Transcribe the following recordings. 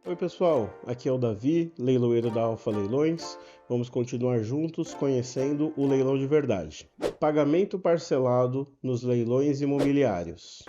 Oi pessoal, aqui é o Davi, leiloeiro da Alfa Leilões. Vamos continuar juntos conhecendo o leilão de verdade. Pagamento parcelado nos leilões imobiliários.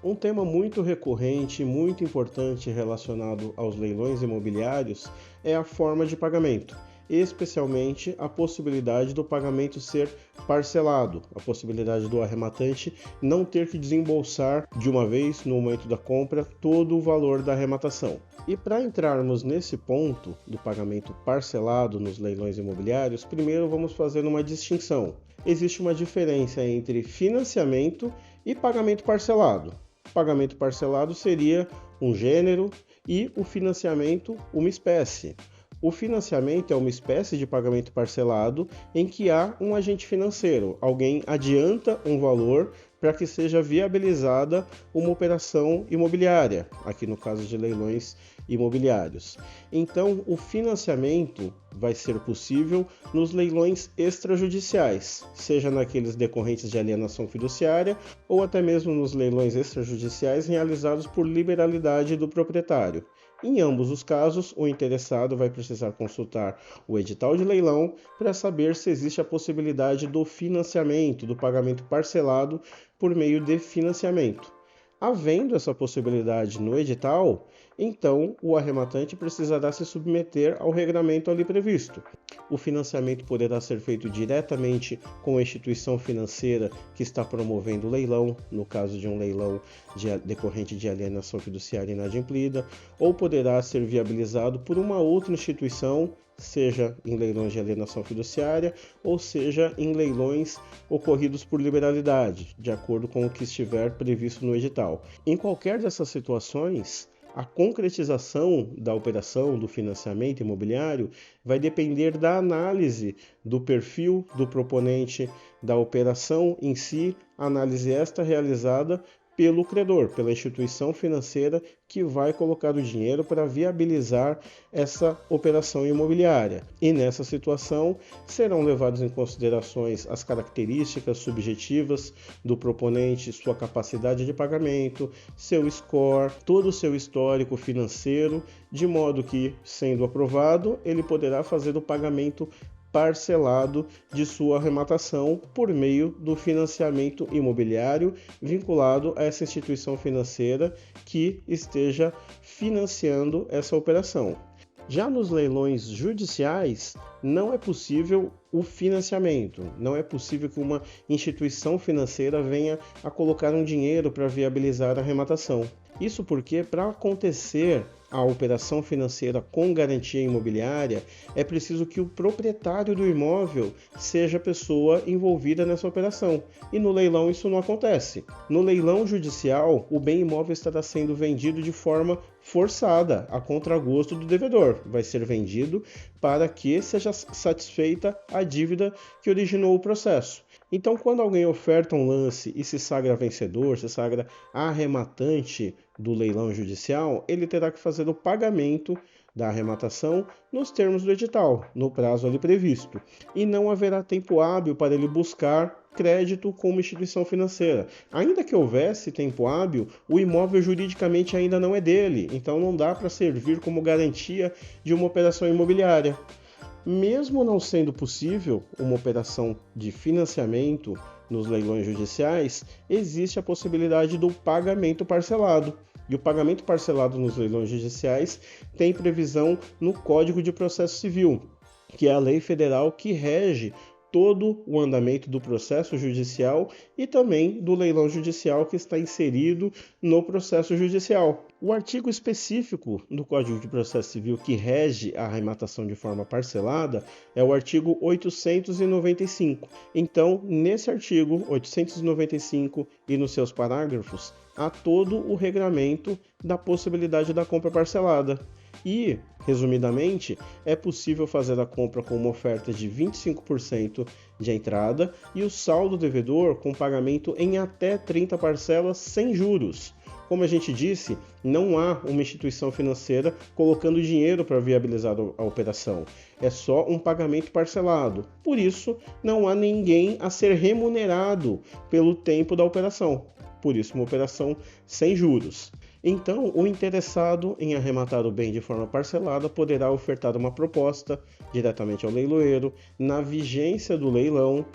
Um tema muito recorrente e muito importante relacionado aos leilões imobiliários é a forma de pagamento, especialmente a possibilidade do pagamento ser parcelado, a possibilidade do arrematante não ter que desembolsar de uma vez, no momento da compra, todo o valor da arrematação. E para entrarmos nesse ponto do pagamento parcelado nos leilões imobiliários, primeiro vamos fazer uma distinção. Existe uma diferença entre financiamento e pagamento parcelado. Pagamento parcelado seria um gênero e o financiamento uma espécie. O financiamento é uma espécie de pagamento parcelado em que há um agente financeiro, alguém adianta um valor para que seja viabilizada uma operação imobiliária, aqui no caso de leilões imobiliários. Então, o financiamento vai ser possível nos leilões extrajudiciais, seja naqueles decorrentes de alienação fiduciária ou até mesmo nos leilões extrajudiciais realizados por liberalidade do proprietário. Em ambos os casos, o interessado vai precisar consultar o edital de leilão para saber se existe a possibilidade do financiamento, do pagamento parcelado por meio de financiamento. Havendo essa possibilidade no edital, então o arrematante precisará se submeter ao regramento ali previsto. O financiamento poderá ser feito diretamente com a instituição financeira que está promovendo o leilão, no caso de um leilão decorrente de alienação fiduciária inadimplida, ou poderá ser viabilizado por uma outra instituição, seja em leilões de alienação fiduciária ou seja em leilões ocorridos por liberalidade, de acordo com o que estiver previsto no edital. Em qualquer dessas situações, a concretização da operação do financiamento imobiliário vai depender da análise do perfil do proponente, da operação em si, análise esta realizada pelo credor, pela instituição financeira que vai colocar o dinheiro para viabilizar essa operação imobiliária. E nessa situação serão levados em considerações as características subjetivas do proponente, sua capacidade de pagamento, seu score, todo o seu histórico financeiro, de modo que, sendo aprovado, ele poderá fazer o pagamento parcelado de sua arrematação por meio do financiamento imobiliário vinculado a essa instituição financeira que esteja financiando essa operação. Já nos leilões judiciais, não é possível o financiamento, não é possível que uma instituição financeira venha a colocar um dinheiro para viabilizar a arrematação. Isso porque, para acontecer a operação financeira com garantia imobiliária, é preciso que o proprietário do imóvel seja a pessoa envolvida nessa operação. E no leilão isso não acontece. No leilão judicial, o bem imóvel estará sendo vendido de forma forçada, a contragosto do devedor. Vai ser vendido para que seja satisfeita a dívida que originou o processo. Então, quando alguém oferta um lance e se sagra vencedor, se sagra arrematante do leilão judicial, ele terá que fazer o pagamento da arrematação nos termos do edital, no prazo ali previsto. E não haverá tempo hábil para ele buscar crédito com uma instituição financeira. Ainda que houvesse tempo hábil, o imóvel juridicamente ainda não é dele, então não dá para servir como garantia de uma operação imobiliária. Mesmo não sendo possível uma operação de financiamento nos leilões judiciais, existe a possibilidade do pagamento parcelado. E o pagamento parcelado nos leilões judiciais tem previsão no Código de Processo Civil, que é a lei federal que rege todo o andamento do processo judicial e também do leilão judicial que está inserido no processo judicial. O artigo específico do Código de Processo Civil que rege a arrematação de forma parcelada é o artigo 895. Então, nesse artigo 895 e nos seus parágrafos, há todo o regramento da possibilidade da compra parcelada. E, resumidamente, é possível fazer a compra com uma oferta de 25% de entrada e o saldo devedor com pagamento em até 30 parcelas sem juros. Como a gente disse, não há uma instituição financeira colocando dinheiro para viabilizar a operação. É só um pagamento parcelado. Por isso, não há ninguém a ser remunerado pelo tempo da operação. Por isso, uma operação sem juros. Então, o interessado em arrematar o bem de forma parcelada poderá ofertar uma proposta diretamente ao leiloeiro na vigência do leilão,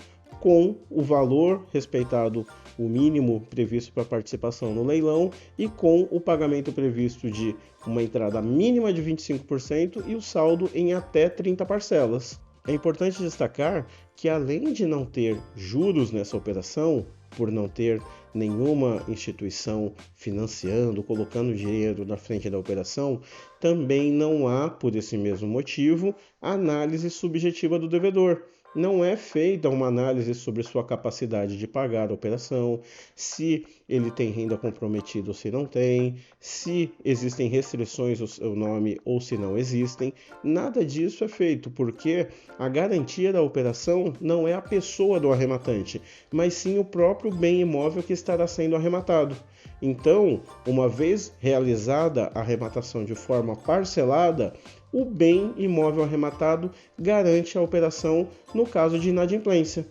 com o valor respeitado, o mínimo previsto para participação no leilão e com o pagamento previsto de uma entrada mínima de 25% e o saldo em até 30 parcelas. É importante destacar que, além de não ter juros nessa operação, por não ter nenhuma instituição financiando, colocando dinheiro na frente da operação, também não há, por esse mesmo motivo, análise subjetiva do devedor. Não é feita uma análise sobre sua capacidade de pagar a operação, se ele tem renda comprometida ou se não tem, se existem restrições ao seu nome ou se não existem. Nada disso é feito, porque a garantia da operação não é a pessoa do arrematante, mas sim o próprio bem imóvel que estará sendo arrematado. Então, uma vez realizada a arrematação de forma parcelada, o bem imóvel arrematado garante a operação no caso de inadimplência.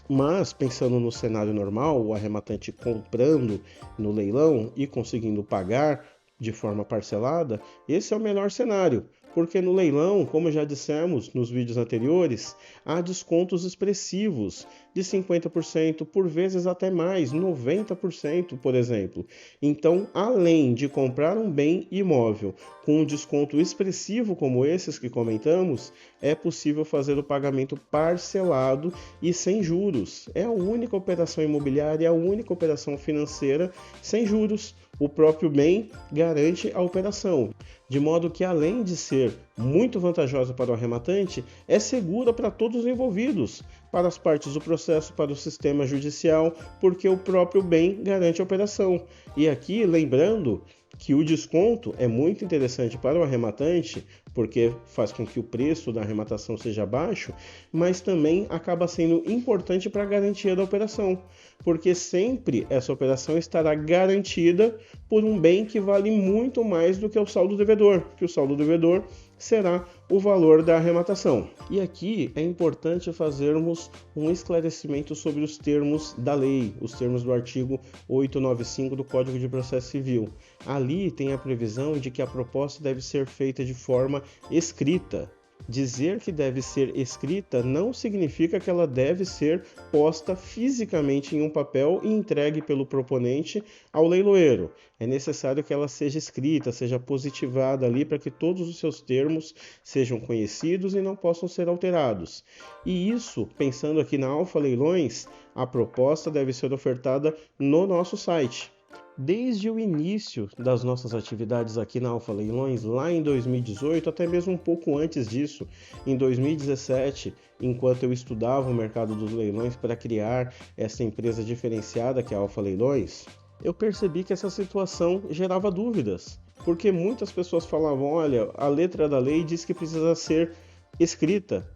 Mas, pensando no cenário normal, o arrematante comprando no leilão e conseguindo pagar de forma parcelada, esse é o melhor cenário, porque no leilão, como já dissemos nos vídeos anteriores, há descontos expressivos de 50%, por vezes até mais, 90%, por exemplo. Então, além de comprar um bem imóvel com um desconto expressivo como esses que comentamos, é possível fazer o pagamento parcelado e sem juros. É a única operação imobiliária, é a única operação financeira sem juros. O próprio bem garante a operação, de modo que, além de ser muito vantajosa para o arrematante, é segura para todos os envolvidos, para as partes do processo, para o sistema judicial, porque o próprio bem garante a operação. E aqui, lembrando que o desconto é muito interessante para o arrematante, porque faz com que o preço da arrematação seja baixo, mas também acaba sendo importante para a garantia da operação, porque sempre essa operação estará garantida por um bem que vale muito mais do que o saldo devedor, que o saldo devedor será o valor da arrematação. E aqui é importante fazermos um esclarecimento sobre os termos da lei, os termos do artigo 895 do Código de Processo Civil. Ali tem a previsão de que a proposta deve ser feita de forma escrita. Dizer que deve ser escrita não significa que ela deve ser posta fisicamente em um papel e entregue pelo proponente ao leiloeiro. É necessário que ela seja escrita, seja positivada ali para que todos os seus termos sejam conhecidos e não possam ser alterados. E isso, pensando aqui na Alfa Leilões, a proposta deve ser ofertada no nosso site. Desde o início das nossas atividades aqui na Alfa Leilões, lá em 2018, até mesmo um pouco antes disso, em 2017, enquanto eu estudava o mercado dos leilões para criar essa empresa diferenciada que é a Alfa Leilões, eu percebi que essa situação gerava dúvidas, porque muitas pessoas falavam, olha, a letra da lei diz que precisa ser escrita.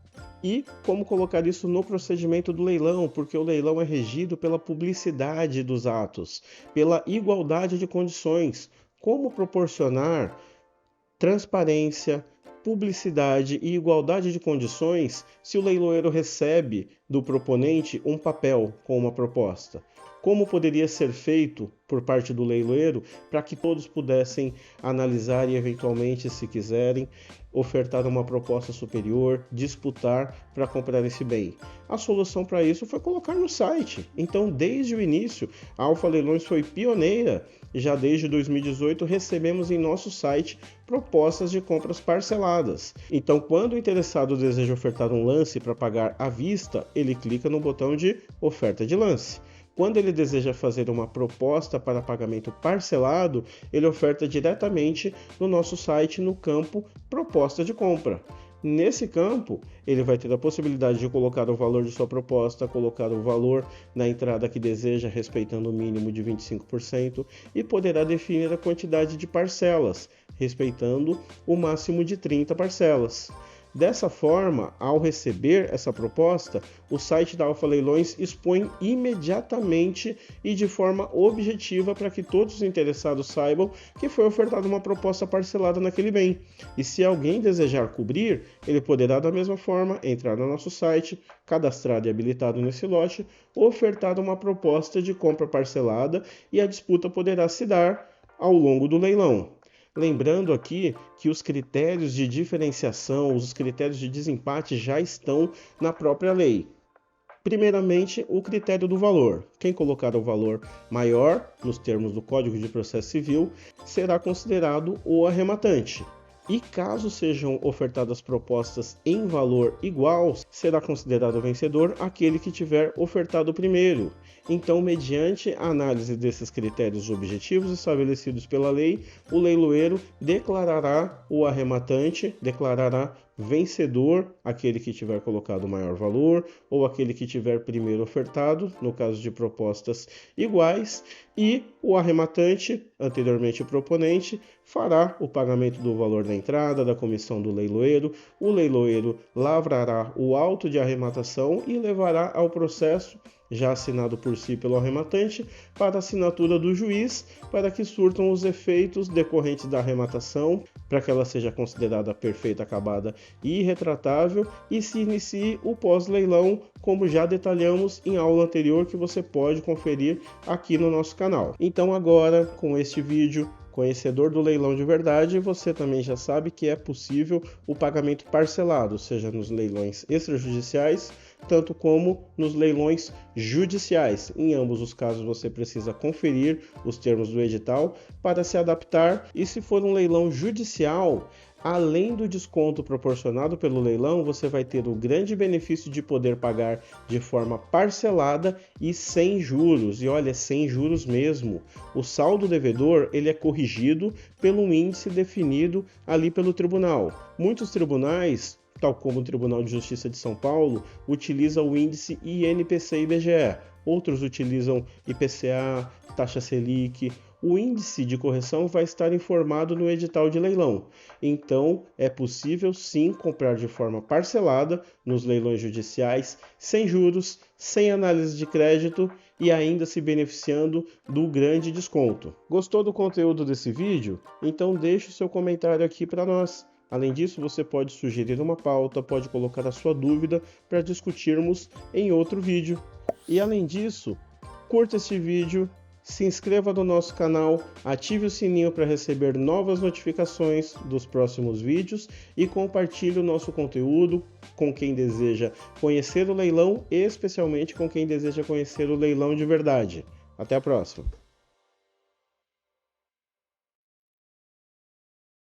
E como colocar isso no procedimento do leilão, porque o leilão é regido pela publicidade dos atos, pela igualdade de condições. Como proporcionar transparência, publicidade e igualdade de condições se o leiloeiro recebe do proponente um papel com uma proposta? Como poderia ser feito por parte do leiloeiro para que todos pudessem analisar e, eventualmente, se quiserem, ofertar uma proposta superior, disputar para comprar esse bem? A solução para isso foi colocar no site. Então, desde o início, a Alfa Leilões foi pioneira. Já desde 2018, recebemos em nosso site propostas de compras parceladas. Então, quando o interessado deseja ofertar um lance para pagar à vista, ele clica no botão de oferta de lance. Quando ele deseja fazer uma proposta para pagamento parcelado, ele oferta diretamente no nosso site no campo Proposta de Compra. Nesse campo, ele vai ter a possibilidade de colocar o valor de sua proposta, colocar o valor na entrada que deseja, respeitando o mínimo de 25%, e poderá definir a quantidade de parcelas, respeitando o máximo de 30 parcelas. Dessa forma, ao receber essa proposta, o site da Alfa Leilões expõe imediatamente e de forma objetiva para que todos os interessados saibam que foi ofertada uma proposta parcelada naquele bem. E se alguém desejar cobrir, ele poderá da mesma forma entrar no nosso site, cadastrado e habilitado nesse lote, ofertar uma proposta de compra parcelada e a disputa poderá se dar ao longo do leilão. Lembrando aqui que os critérios de diferenciação, os critérios de desempate já estão na própria lei. Primeiramente, o critério do valor. Quem colocar o valor maior, nos termos do Código de Processo Civil, será considerado o arrematante. E caso sejam ofertadas propostas em valor igual, será considerado vencedor aquele que tiver ofertado primeiro. Então, mediante a análise desses critérios objetivos estabelecidos pela lei, o leiloeiro declarará o arrematante, declarará vencedor aquele que tiver colocado o maior valor ou aquele que tiver primeiro ofertado, no caso de propostas iguais, e o arrematante, anteriormente proponente, fará o pagamento do valor da entrada, da comissão do leiloeiro, o leiloeiro lavrará o auto de arrematação e levará ao processo já assinado por si pelo arrematante, para a assinatura do juiz, para que surtam os efeitos decorrentes da arrematação, para que ela seja considerada perfeita, acabada e irretratável, e se inicie o pós-leilão, como já detalhamos em aula anterior, que você pode conferir aqui no nosso canal. Então agora, com este vídeo, conhecedor do leilão de verdade, você também já sabe que é possível o pagamento parcelado, seja nos leilões extrajudiciais, tanto como nos leilões judiciais. Em ambos os casos você precisa conferir os termos do edital para se adaptar, e se for um leilão judicial, além do desconto proporcionado pelo leilão, você vai ter o grande benefício de poder pagar de forma parcelada e sem juros. E olha, sem juros mesmo. O saldo devedor ele é corrigido pelo índice definido ali pelo tribunal. Muitos tribunais, tal como o Tribunal de Justiça de São Paulo, utiliza o índice INPC-IBGE. Outros utilizam IPCA, taxa Selic. O índice de correção vai estar informado no edital de leilão. Então, é possível sim comprar de forma parcelada nos leilões judiciais, sem juros, sem análise de crédito e ainda se beneficiando do grande desconto. Gostou do conteúdo desse vídeo? Então deixe o seu comentário aqui para nós. Além disso, você pode sugerir uma pauta, pode colocar a sua dúvida para discutirmos em outro vídeo. E além disso, curta este vídeo, se inscreva no nosso canal, ative o sininho para receber novas notificações dos próximos vídeos e compartilhe o nosso conteúdo com quem deseja conhecer o leilão e especialmente com quem deseja conhecer o leilão de verdade. Até a próxima!